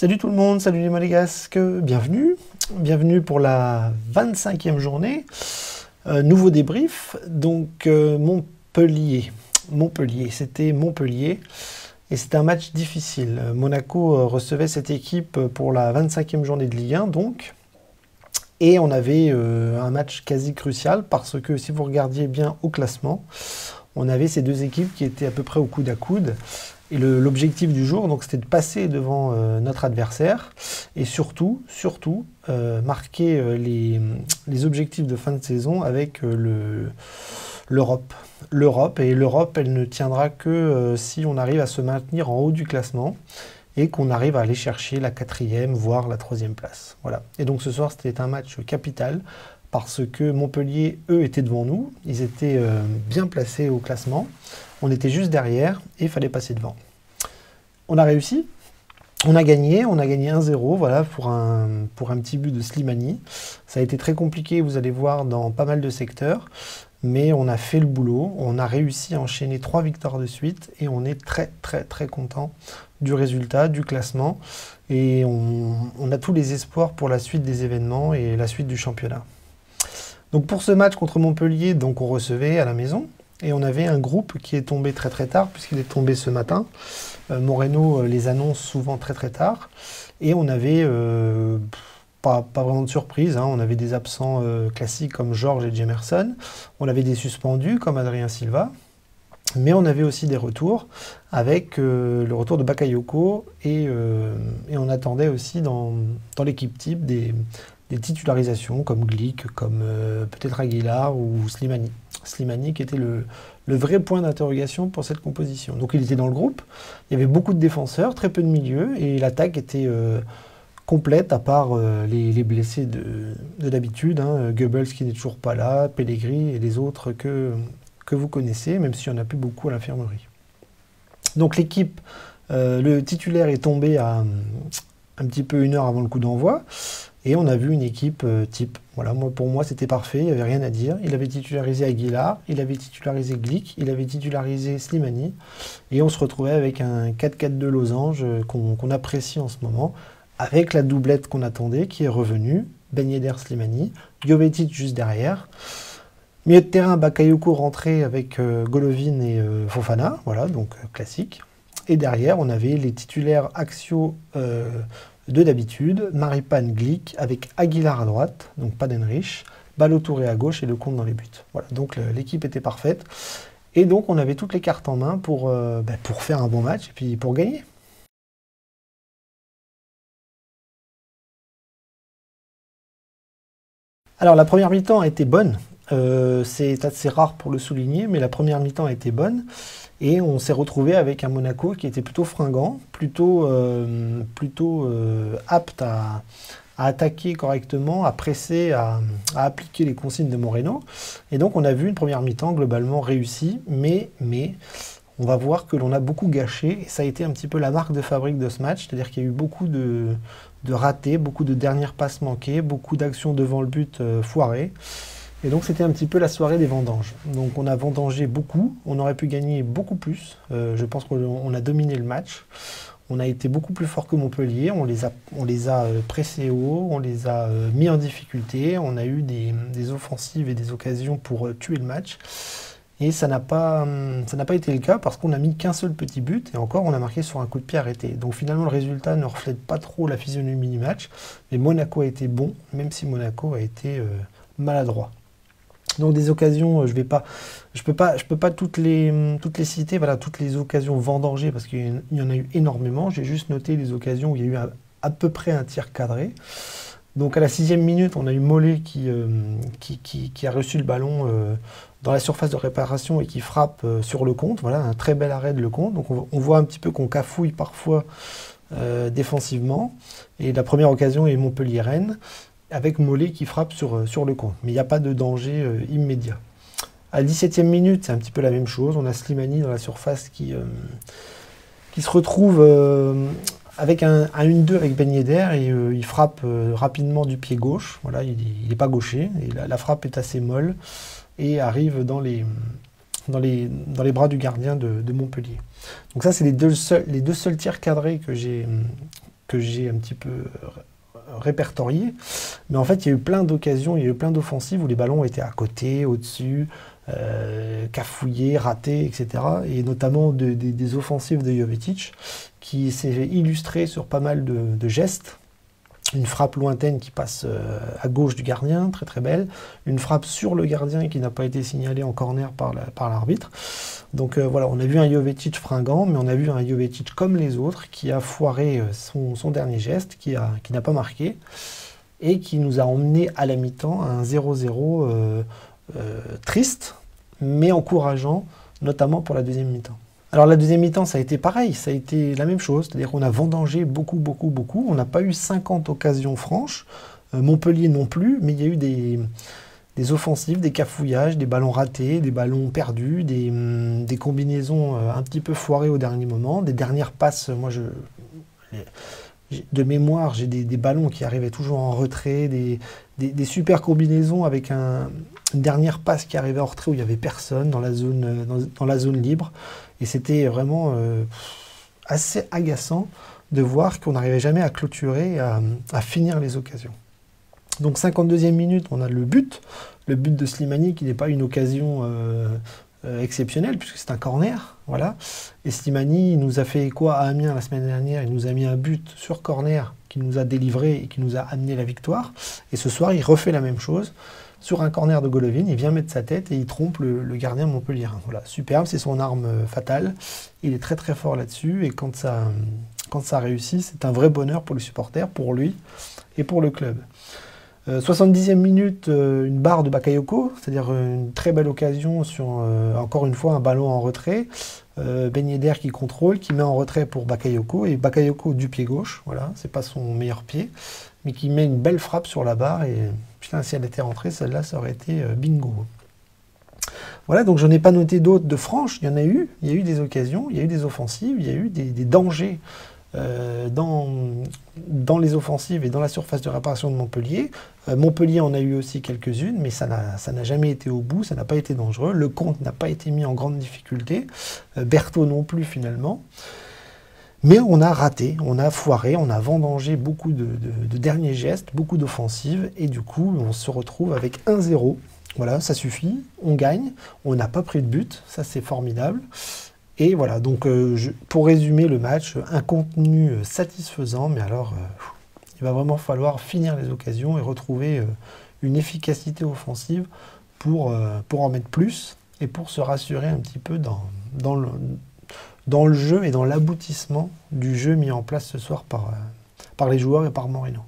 Salut tout le monde, salut les Monégasques, bienvenue pour la 25e journée, nouveau débrief, donc Montpellier, c'était Montpellier, et c'était un match difficile. Monaco recevait cette équipe pour la 25e journée de Ligue 1, donc, et on avait un match quasi crucial, parce que si vous regardiez bien au classement, on avait ces deux équipes qui étaient à peu près au coude à coude. Et l'objectif du jour, donc, c'était de passer devant notre adversaire et surtout marquer les objectifs de fin de saison avec l'Europe. L'Europe, elle ne tiendra que si on arrive à se maintenir en haut du classement et qu'on arrive à aller chercher la 4e, voire la 3e place. Voilà. Et donc ce soir, c'était un match capital parce que Montpellier, eux, étaient devant nous. Ils étaient bien placés au classement. On était juste derrière et il fallait passer devant. On a réussi, on a gagné 1-0, voilà, pour un petit but de Slimani. Ça a été très compliqué, vous allez voir, dans pas mal de secteurs, mais on a fait le boulot, on a réussi à enchaîner 3 victoires de suite et on est très content du résultat, du classement, et on a tous les espoirs pour la suite des événements et la suite du championnat. Donc pour ce match contre Montpellier, donc on recevait à la maison, et on avait un groupe qui est tombé très tard, puisqu'il est tombé ce matin. Moreno les annonce souvent très tard. Et on avait pas vraiment de surprise, hein. On avait des absents classiques comme Georges et Jemerson. On avait des suspendus comme Adrien Silva. Mais on avait aussi des retours, avec le retour de Bakayoko. Et on attendait aussi dans l'équipe type des titularisations comme Glick, comme peut-être Aguilar ou Slimani. Slimani qui était le vrai point d'interrogation pour cette composition. Donc il était dans le groupe, il y avait beaucoup de défenseurs, très peu de milieux, et l'attaque était complète à part les blessés de d'habitude, hein, Goebbels qui n'est toujours pas là, Pellegrini et les autres que vous connaissez, même s'il n'y en a plus beaucoup à l'infirmerie. Donc l'équipe, le titulaire est tombé à un petit peu 1 heure avant le coup d'envoi, et on a vu une équipe type. Voilà, pour moi, c'était parfait, il n'y avait rien à dire. Il avait titularisé Aguilar, il avait titularisé Glick, il avait titularisé Slimani, et on se retrouvait avec un 4-4-2 losange qu'on apprécie en ce moment, avec la doublette qu'on attendait, qui est revenue, Ben Yedder, Slimani, Jovetic juste derrière. Milieu de terrain, Bakayoko rentré avec Golovin et Fofana, voilà, donc classique. Et derrière, on avait les titulaires axiaux de d'habitude, Maripane, Glick, avec Aguilar à droite, donc pas d'Henrich, Ballo-Touré à gauche et Lecomte dans les buts. Voilà, donc l'équipe était parfaite. Et donc on avait toutes les cartes en main pour faire un bon match et puis pour gagner. Alors la première mi-temps a été bonne. C'est assez rare pour le souligner, mais la première mi-temps a été bonne. Et on s'est retrouvé avec un Monaco qui était plutôt fringant, plutôt apte à attaquer correctement, à presser, à appliquer les consignes de Moreno. Et donc on a vu une première mi-temps globalement réussie, mais on va voir que l'on a beaucoup gâché. Et ça a été un petit peu la marque de fabrique de ce match, c'est-à-dire qu'il y a eu beaucoup de ratés, beaucoup de dernières passes manquées, beaucoup d'actions devant le but foirées. Et donc c'était un petit peu la soirée des vendanges. Donc on a vendangé beaucoup, on aurait pu gagner beaucoup plus. Je pense qu'on a dominé le match. On a été beaucoup plus fort que Montpellier, on les a pressés haut, on les a mis en difficulté, on a eu des offensives et des occasions pour tuer le match. Et ça n'a pas été le cas parce qu'on n'a mis qu'un seul petit but et encore on a marqué sur un coup de pied arrêté. Donc finalement le résultat ne reflète pas trop la physionomie du match, mais Monaco a été bon, même si Monaco a été maladroit. Donc des occasions, je peux pas toutes les citer, voilà, toutes les occasions vendangées parce qu'il y en a eu énormément. J'ai juste noté les occasions où il y a eu à peu près un tir cadré. Donc à la 6e minute, on a eu Mollet qui a reçu le ballon dans la surface de réparation et qui frappe sur Lecomte. Voilà, un très bel arrêt de Lecomte. Donc on voit un petit peu qu'on cafouille parfois défensivement. Et la première occasion est Montpellier-Rennes, avec Mollet qui frappe sur Lecomte. Mais il n'y a pas de danger immédiat. À la 17e minute, c'est un petit peu la même chose. On a Slimani dans la surface qui se retrouve avec un 1-2 avec Ben Yedder et il frappe rapidement du pied gauche. Voilà, il n'est pas gaucher. Et la frappe est assez molle et arrive dans les bras du gardien de Montpellier. Donc ça, c'est les deux seuls tirs cadrés que j'ai que j'ai un petit peu répertoriées. Mais en fait, il y a eu plein d'occasions, il y a eu plein d'offensives où les ballons étaient à côté, au-dessus, cafouillés, ratés, etc. Et notamment des offensives de Jovetic qui s'est illustré sur pas mal de gestes. Une frappe lointaine qui passe à gauche du gardien, très très belle. Une frappe sur le gardien qui n'a pas été signalée en corner par l'arbitre. Donc voilà, on a vu un Jovetic fringant, mais on a vu un Jovetic comme les autres qui a foiré son dernier geste, qui n'a pas marqué, et qui nous a emmené à la mi-temps à un 0-0 triste, mais encourageant, notamment pour la deuxième mi-temps. Alors la deuxième mi-temps, ça a été pareil, ça a été la même chose, c'est-à-dire qu'on a vendangé beaucoup, beaucoup, beaucoup. On n'a pas eu 50 occasions franches, Montpellier non plus, mais il y a eu des offensives, des cafouillages, des ballons ratés, des ballons perdus, des combinaisons un petit peu foirées au dernier moment, des dernières passes, moi de mémoire, j'ai des ballons qui arrivaient toujours en retrait, des super combinaisons avec une dernière passe qui arrivait en retrait où il n'y avait personne dans la zone libre. Et c'était vraiment assez agaçant de voir qu'on n'arrivait jamais à clôturer, à finir les occasions. Donc 52e minute, on a le but de Slimani qui n'est pas une occasion exceptionnelle puisque c'est un corner, voilà. Et Slimani il nous a fait quoi à Amiens la semaine dernière, il nous a mis un but sur corner qui nous a délivré et qui nous a amené la victoire. Et ce soir, il refait la même chose. Sur un corner de Golovin, il vient mettre sa tête et il trompe le gardien montpelliérain. Voilà, superbe, c'est son arme fatale. Il est très très fort là-dessus et quand ça réussit, c'est un vrai bonheur pour les supporters, pour lui et pour le club. 70e minute, une barre de Bakayoko, c'est-à-dire une très belle occasion sur, encore une fois, un ballon en retrait. Ben Yedder qui contrôle, qui met en retrait pour Bakayoko, et Bakayoko du pied gauche, voilà, c'est pas son meilleur pied, mais qui met une belle frappe sur la barre, et putain, si elle était rentrée, celle-là, ça aurait été bingo. Voilà, donc je n'ai pas noté d'autres de franches, il y en a eu des occasions, il y a eu des offensives, il y a eu des dangers dans les offensives et dans la surface de réparation de Montpellier. Montpellier en a eu aussi quelques-unes, mais ça n'a jamais été au bout, ça n'a pas été dangereux. Le Comte n'a pas été mis en grande difficulté, Berthaud non plus finalement. Mais on a raté, on a foiré, on a vendangé beaucoup de derniers gestes, beaucoup d'offensives, et du coup on se retrouve avec 1-0. Voilà, ça suffit, on gagne, on n'a pas pris de but, ça c'est formidable. Et voilà, donc pour résumer le match, un contenu satisfaisant, mais alors il va vraiment falloir finir les occasions et retrouver une efficacité offensive pour en mettre plus et pour se rassurer un petit peu dans le jeu et dans l'aboutissement du jeu mis en place ce soir par les joueurs et par Moreno.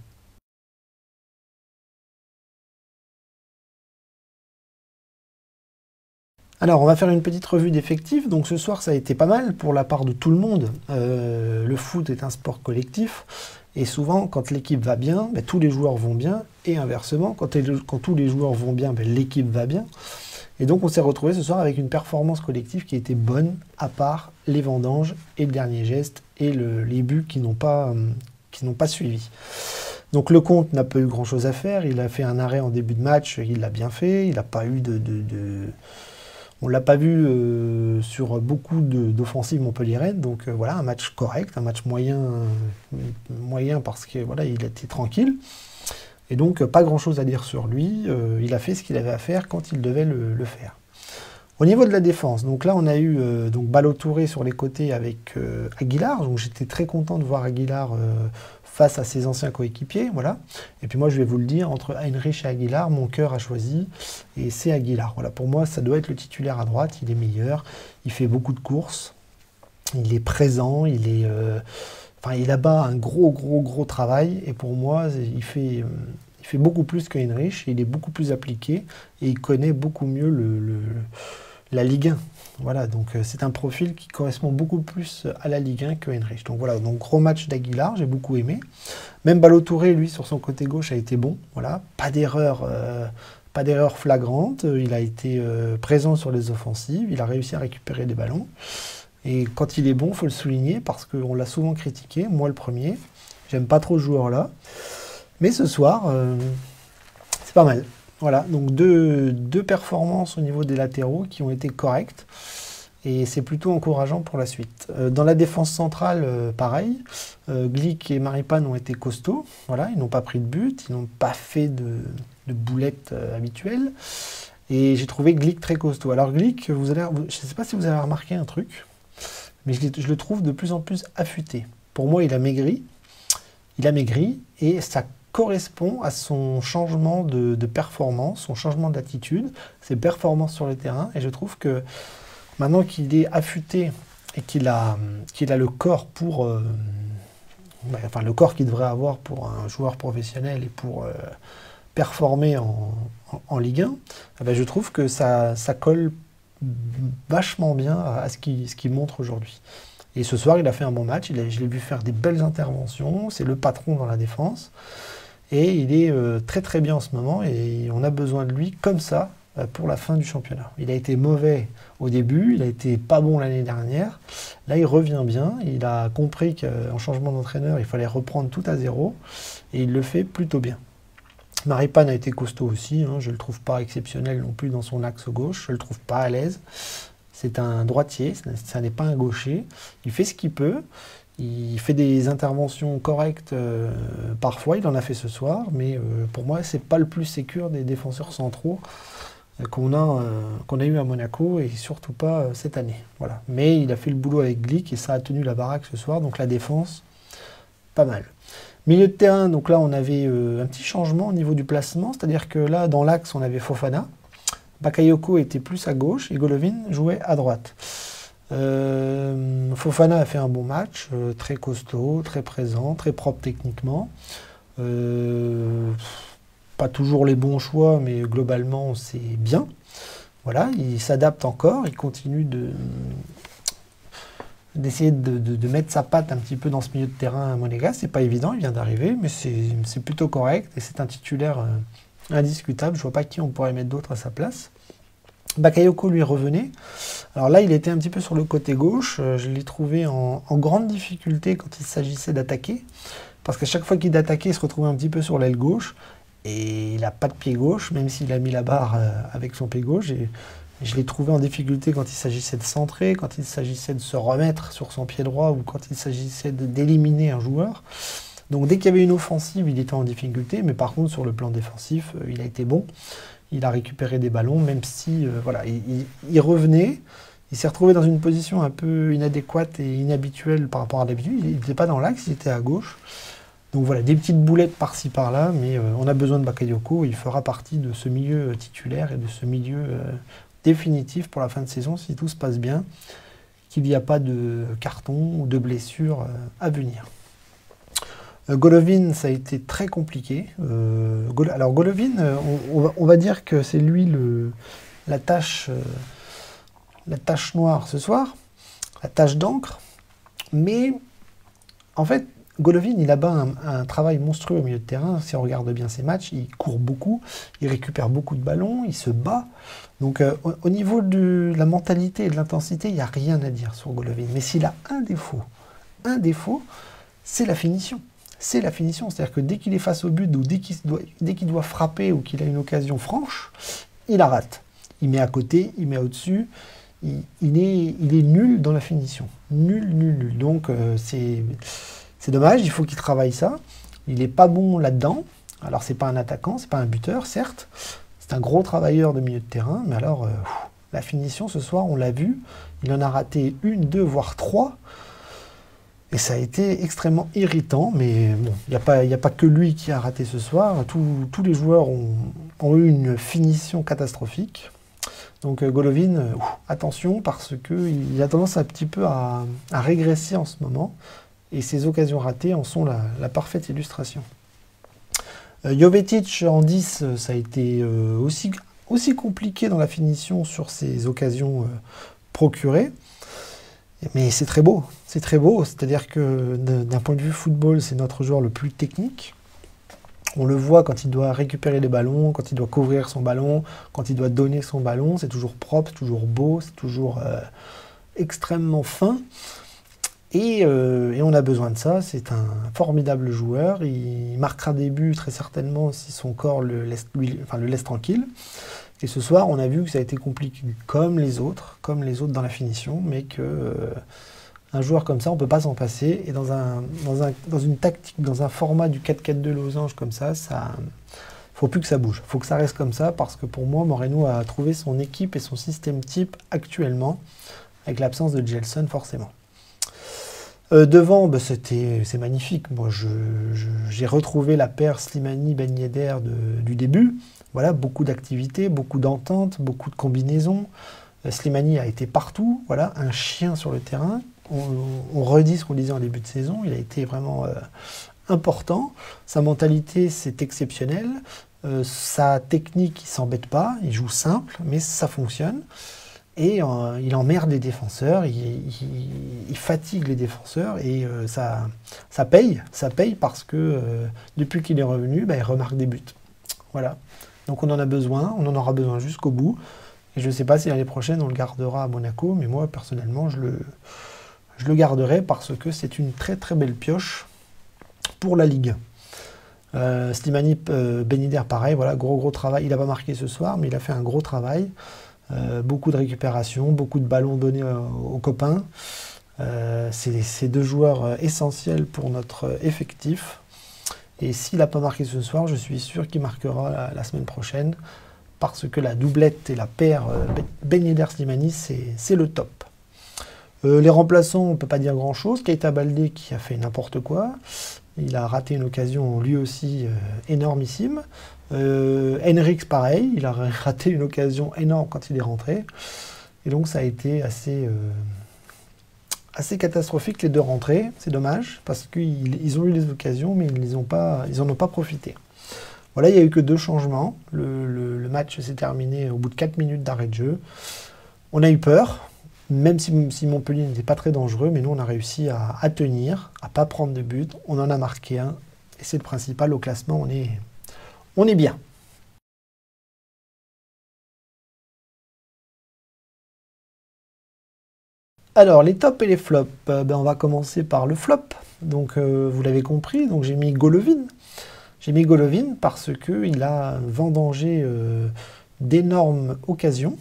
Alors, on va faire une petite revue d'effectifs. Donc, ce soir, ça a été pas mal pour la part de tout le monde. Le foot est un sport collectif. Et souvent, quand l'équipe va bien, ben, tous les joueurs vont bien. Et inversement, quand tous les joueurs vont bien, ben, l'équipe va bien. Et donc, on s'est retrouvé ce soir avec une performance collective qui était bonne, à part les vendanges et le dernier geste et les buts qui n'ont pas suivi. Donc le Comte n'a pas eu grand-chose à faire. Il a fait un arrêt en début de match. Il l'a bien fait. Il n'a pas eu on ne l'a pas vu sur beaucoup d'offensives montpelliéraines, donc voilà, un match correct, un match moyen parce que voilà, il était tranquille. Et donc pas grand-chose à dire sur lui, il a fait ce qu'il avait à faire quand il devait le faire. Au niveau de la défense, donc là on a eu donc Ballo-Touré sur les côtés avec Aguilar, donc j'étais très content de voir Aguilar face à ses anciens coéquipiers, voilà. Et puis moi je vais vous le dire, entre Heinrich et Aguilar, mon cœur a choisi, et c'est Aguilar. Voilà, pour moi ça doit être le titulaire à droite, il est meilleur, il fait beaucoup de courses, il est présent, il abat un gros travail, et pour moi il fait beaucoup plus que Heinrich, il est beaucoup plus appliqué, et il connaît beaucoup mieux la Ligue 1. Voilà, donc c'est un profil qui correspond beaucoup plus à la Ligue 1 que Heinrich. Donc voilà, donc gros match d'Aguilar, j'ai beaucoup aimé. Même Ballo-Touré, lui, sur son côté gauche, a été bon. Voilà, pas d'erreur flagrante. Il a été présent sur les offensives, il a réussi à récupérer des ballons. Et quand il est bon, il faut le souligner, parce qu'on l'a souvent critiqué, moi le premier. J'aime pas trop ce joueur-là. Mais ce soir, c'est pas mal. Voilà, donc deux performances au niveau des latéraux qui ont été correctes. Et c'est plutôt encourageant pour la suite. Dans la défense centrale, pareil. Glick et Maripane ont été costauds. Voilà, ils n'ont pas pris de but, ils n'ont pas fait de boulettes habituelles. Et j'ai trouvé Glick très costaud. Alors Glick, je ne sais pas si vous avez remarqué un truc, mais je le trouve de plus en plus affûté. Pour moi, il a maigri. Et ça correspond à son changement de performance, son changement d'attitude, ses performances sur le terrain. Et je trouve que maintenant qu'il est affûté et qu'il a le corps pour... enfin, le corps qu'il devrait avoir pour un joueur professionnel et pour performer en Ligue 1, eh ben, je trouve que ça colle vachement bien à ce qu'il montre aujourd'hui. Et ce soir, il a fait un bon match, je l'ai vu faire des belles interventions, c'est le patron dans la défense, et il est très très bien en ce moment, et on a besoin de lui comme ça pour la fin du championnat. Il a été mauvais au début, il a été pas bon l'année dernière, là il revient bien, il a compris qu'en changement d'entraîneur, il fallait reprendre tout à zéro, et il le fait plutôt bien. Maripane a été costaud aussi, hein, je ne le trouve pas exceptionnel non plus dans son axe gauche, je ne le trouve pas à l'aise. C'est un droitier, ça n'est pas un gaucher. Il fait ce qu'il peut, il fait des interventions correctes parfois, il en a fait ce soir, mais pour moi, c'est pas le plus sécure des défenseurs centraux qu'on a eu à Monaco, et surtout pas cette année. Voilà. Mais il a fait le boulot avec Glick et ça a tenu la baraque ce soir, donc la défense, pas mal. Milieu de terrain, donc là, on avait un petit changement au niveau du placement, c'est-à-dire que là, dans l'axe, on avait Fofana. Bakayoko était plus à gauche et Golovin jouait à droite. Fofana a fait un bon match, très costaud, très présent, très propre techniquement. Pas toujours les bons choix, mais globalement c'est bien. Voilà, il s'adapte encore, il continue d'essayer de mettre sa patte un petit peu dans ce milieu de terrain à Monégas. C'est pas évident, il vient d'arriver, mais c'est plutôt correct et c'est un titulaire indiscutable. Je vois pas qui on pourrait mettre d'autre à sa place. Bakayoko lui revenait. Alors là, il était un petit peu sur le côté gauche. Je l'ai trouvé en grande difficulté quand il s'agissait d'attaquer. Parce qu'à chaque fois qu'il attaquait, il se retrouvait un petit peu sur l'aile gauche. Et il n'a pas de pied gauche, même s'il a mis la barre avec son pied gauche. Et je l'ai trouvé en difficulté quand il s'agissait de centrer, quand il s'agissait de se remettre sur son pied droit ou quand il s'agissait d'éliminer un joueur. Donc dès qu'il y avait une offensive, il était en difficulté. Mais par contre, sur le plan défensif, il a été bon. Il a récupéré des ballons, même si voilà, il revenait. Il s'est retrouvé dans une position un peu inadéquate et inhabituelle par rapport à d'habitude. Il n'était pas dans l'axe, il était à gauche. Donc voilà, des petites boulettes par-ci par-là, mais on a besoin de Bakayoko. Il fera partie de ce milieu titulaire et de ce milieu définitif pour la fin de saison, si tout se passe bien, qu'il n'y a pas de carton ou de blessure à venir. Golovin, ça a été très compliqué. Alors Golovin, on va dire que c'est lui la tâche noire ce soir, la tâche d'encre. Mais en fait, Golovin, il a un travail monstrueux au milieu de terrain. Si on regarde bien ses matchs, il court beaucoup, il récupère beaucoup de ballons, il se bat. Donc au niveau de la mentalité et de l'intensité, il n'y a rien à dire sur Golovin. Mais s'il a un défaut, c'est la finition. C'est la finition, c'est-à-dire que dès qu'il est face au but ou dès qu'il doit frapper ou qu'il a une occasion franche, il la rate. Il met à côté, il met au-dessus, il est nul dans la finition. Nul. Donc c'est dommage, il faut qu'il travaille ça. Il n'est pas bon là-dedans. Alors c'est pas un attaquant, c'est pas un buteur, certes. C'est un gros travailleur de milieu de terrain, mais alors la finition ce soir, on l'a vu, il en a raté 1, 2, voire 3. Et ça a été extrêmement irritant, mais bon, il n'y a pas que lui qui a raté ce soir. Tous les joueurs ont eu une finition catastrophique. Donc Golovin, attention, parce qu'il a tendance un petit peu à régresser en ce moment. Et ses occasions ratées en sont la parfaite illustration. Jovetic en 10, ça a été aussi compliqué dans la finition sur ses occasions procurées. Mais c'est très beau, c'est-à-dire que d'un point de vue football, c'est notre joueur le plus technique. On le voit quand il doit récupérer les ballons, quand il doit couvrir son ballon, quand il doit donner son ballon, c'est toujours propre, c'est toujours beau, c'est toujours extrêmement fin. Et on a besoin de ça, c'est un formidable joueur, il marquera des buts très certainement si son corps le laisse tranquille. Et ce soir, on a vu que ça a été compliqué comme les autres dans la finition, mais que un joueur comme ça, on ne peut pas s'en passer. Et dans une tactique, dans un format du 4-4-2 losange comme ça, faut plus que ça bouge. Il faut que ça reste comme ça, parce que pour moi, Moreno a trouvé son équipe et son système type actuellement, avec l'absence de Gelson forcément. Devant, bah, c'est magnifique. Moi, j'ai retrouvé la paire Slimani-Ben Yedder du début. Voilà, beaucoup d'activités, beaucoup d'ententes, beaucoup de combinaisons. Slimani a été partout, voilà, un chien sur le terrain. On redit ce qu'on disait en début de saison, il a été vraiment important. Sa mentalité, c'est exceptionnel. Sa technique, il ne s'embête pas, il joue simple, mais ça fonctionne. Et il emmerde les défenseurs, il fatigue les défenseurs, et ça paye parce que depuis qu'il est revenu, bah, il remarque des buts. Voilà. Donc on en a besoin, on en aura besoin jusqu'au bout. Et je ne sais pas si l'année prochaine on le gardera à Monaco, mais moi personnellement je le garderai parce que c'est une très très belle pioche pour la Ligue. Slimani, Ben Yedder, pareil, voilà, gros travail. Il n'a pas marqué ce soir, mais il a fait un gros travail. Beaucoup de récupération, beaucoup de ballons donnés aux copains. C'est deux joueurs essentiels pour notre effectif. Et s'il n'a pas marqué ce soir, je suis sûr qu'il marquera la semaine prochaine, parce que la doublette et la paire Ben Yedder-Slimani, c'est le top. Les remplaçants, on ne peut pas dire grand-chose. Keita Baldé qui a fait n'importe quoi. Il a raté une occasion lui aussi énormissime. Henriks, pareil, il a raté une occasion énorme quand il est rentré. Et donc ça a été assez catastrophique les deux rentrées. C'est dommage, parce qu'ils ont eu les occasions, mais ils n'en ont pas profité. Voilà, il n'y a eu que 2 changements. Le match s'est terminé au bout de 4 minutes d'arrêt de jeu. On a eu peur, même si Montpellier n'était pas très dangereux, mais nous on a réussi à tenir, à ne pas prendre de but. On en a marqué un, et c'est le principal au classement, on est bien. Alors, les tops et les flops, on va commencer par le flop. Donc, vous l'avez compris, donc j'ai mis Golovin. J'ai mis Golovin parce qu'il a vendangé d'énormes occasions.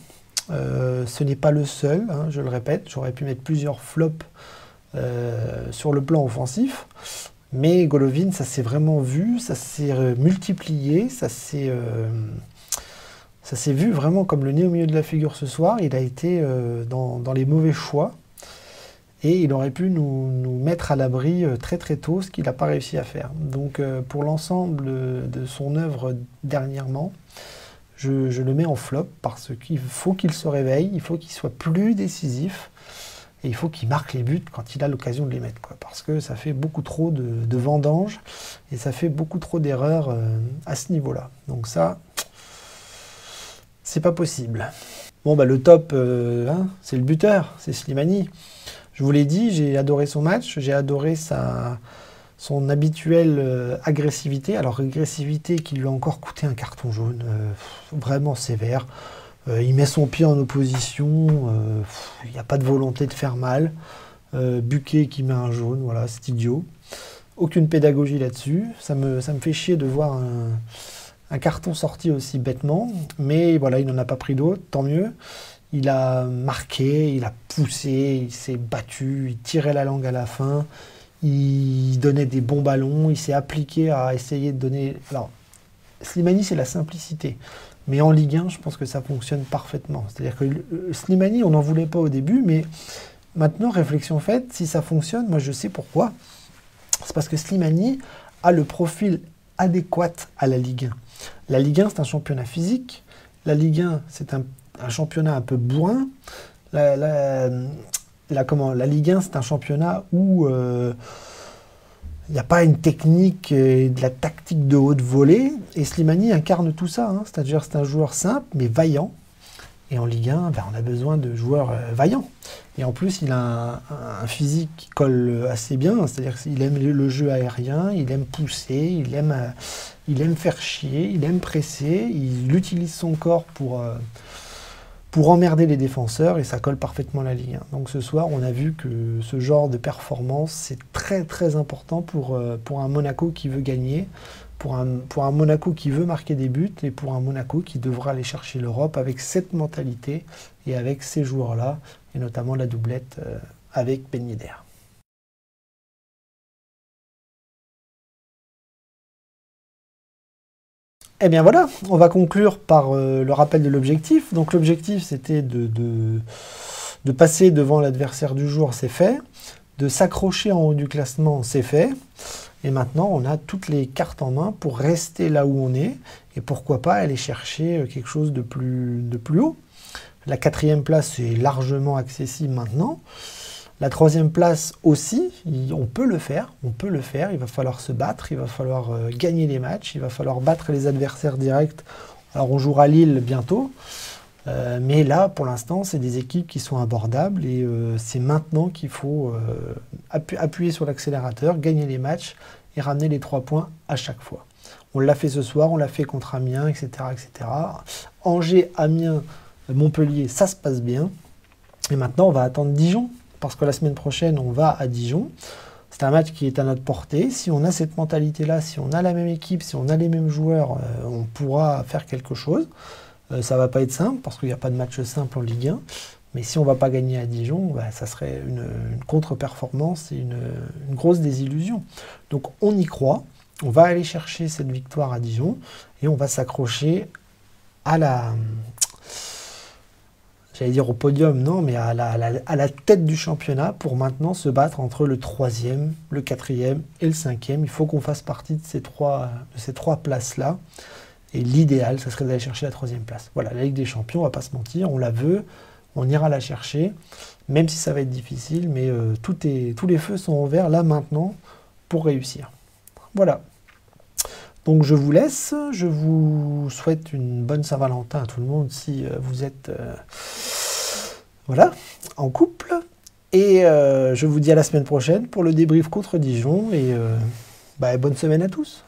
Ce n'est pas le seul, hein, je le répète. J'aurais pu mettre plusieurs flops sur le plan offensif. Mais Golovin, ça s'est vraiment vu, ça s'est multiplié, ça s'est vu vraiment comme le nez au milieu de la figure ce soir. Il a été dans les mauvais choix. Et il aurait pu nous mettre à l'abri très très tôt, ce qu'il n'a pas réussi à faire. Donc pour l'ensemble de son œuvre dernièrement, je le mets en flop parce qu'il faut qu'il se réveille, il faut qu'il soit plus décisif et il faut qu'il marque les buts quand il a l'occasion de les mettre, quoi, parce que ça fait beaucoup trop de vendanges et ça fait beaucoup trop d'erreurs à ce niveau-là. Donc ça, c'est pas possible. Bon, bah, le top, hein, c'est le buteur, c'est Slimani. Je vous l'ai dit, j'ai adoré son match, j'ai adoré son habituelle agressivité. Alors, agressivité qui lui a encore coûté un carton jaune, vraiment sévère. Il met son pied en opposition, il n'y a pas de volonté de faire mal. Buquet qui met un jaune, voilà, c'est idiot. Aucune pédagogie là-dessus. Ça me fait chier de voir un carton sorti aussi bêtement. Mais voilà, il n'en a pas pris d'autres, tant mieux. Il a marqué, il a poussé, il s'est battu, il tirait la langue à la fin, il donnait des bons ballons, il s'est appliqué à essayer de donner... Alors, Slimani, c'est la simplicité. Mais en Ligue 1, je pense que ça fonctionne parfaitement. C'est-à-dire que Slimani, on n'en voulait pas au début, mais maintenant, réflexion faite, si ça fonctionne, moi je sais pourquoi. C'est parce que Slimani a le profil adéquat à la Ligue 1. La Ligue 1, c'est un championnat physique. La Ligue 1, c'est un championnat un peu bourrin. La Ligue 1, c'est un championnat où il n'y a pas une technique et de la tactique de haute volée. Et Slimani incarne tout ça. Hein. C'est-à-dire c'est un joueur simple, mais vaillant. Et en Ligue 1, on a besoin de joueurs vaillants. Et en plus, il a un physique qui colle assez bien. C'est-à-dire qu'il aime le jeu aérien, il aime pousser, il aime faire chier, il aime presser. Il utilise son corps pour emmerder les défenseurs, et ça colle parfaitement à la Ligue 1. Donc ce soir, on a vu que ce genre de performance, c'est très très important pour un Monaco qui veut gagner. pour un Monaco qui veut marquer des buts et pour un Monaco qui devra aller chercher l'Europe avec cette mentalité et avec ces joueurs-là, et notamment la doublette avec Ben Yedder. Eh bien voilà, on va conclure par le rappel de l'objectif. Donc l'objectif, c'était de passer devant l'adversaire du jour, c'est fait. De s'accrocher en haut du classement, c'est fait. Et maintenant, on a toutes les cartes en main pour rester là où on est. Et pourquoi pas aller chercher quelque chose de plus haut. La 4e place est largement accessible maintenant. La 3e place aussi, on peut le faire, il va falloir se battre, il va falloir gagner les matchs, il va falloir battre les adversaires directs. Alors on jouera Lille bientôt, mais là pour l'instant c'est des équipes qui sont abordables et c'est maintenant qu'il faut appuyer sur l'accélérateur, gagner les matchs et ramener les 3 points à chaque fois. On l'a fait ce soir, on l'a fait contre Amiens, etc., etc. Angers, Amiens, Montpellier, ça se passe bien. Et maintenant on va attendre Dijon. Parce que la semaine prochaine, on va à Dijon. C'est un match qui est à notre portée. Si on a cette mentalité-là, si on a la même équipe, si on a les mêmes joueurs, on pourra faire quelque chose. Ça ne va pas être simple, parce qu'il n'y a pas de match simple en Ligue 1. Mais si on ne va pas gagner à Dijon, bah, ça serait une contre-performance et une grosse désillusion. Donc on y croit. On va aller chercher cette victoire à Dijon. Et on va s'accrocher à la... J'allais dire au podium, non, mais à la tête du championnat pour maintenant se battre entre le 3e, le 4e et le 5e. Il faut qu'on fasse partie de ces trois places-là. Et l'idéal, ça serait d'aller chercher la 3e place. Voilà, la Ligue des Champions, on ne va pas se mentir, on la veut, on ira la chercher, même si ça va être difficile, mais tous les feux sont ouverts là maintenant pour réussir. Voilà. Donc je vous laisse, je vous souhaite une bonne Saint-Valentin à tout le monde si vous êtes voilà, en couple. Et je vous dis à la semaine prochaine pour le débrief contre Dijon et bonne semaine à tous.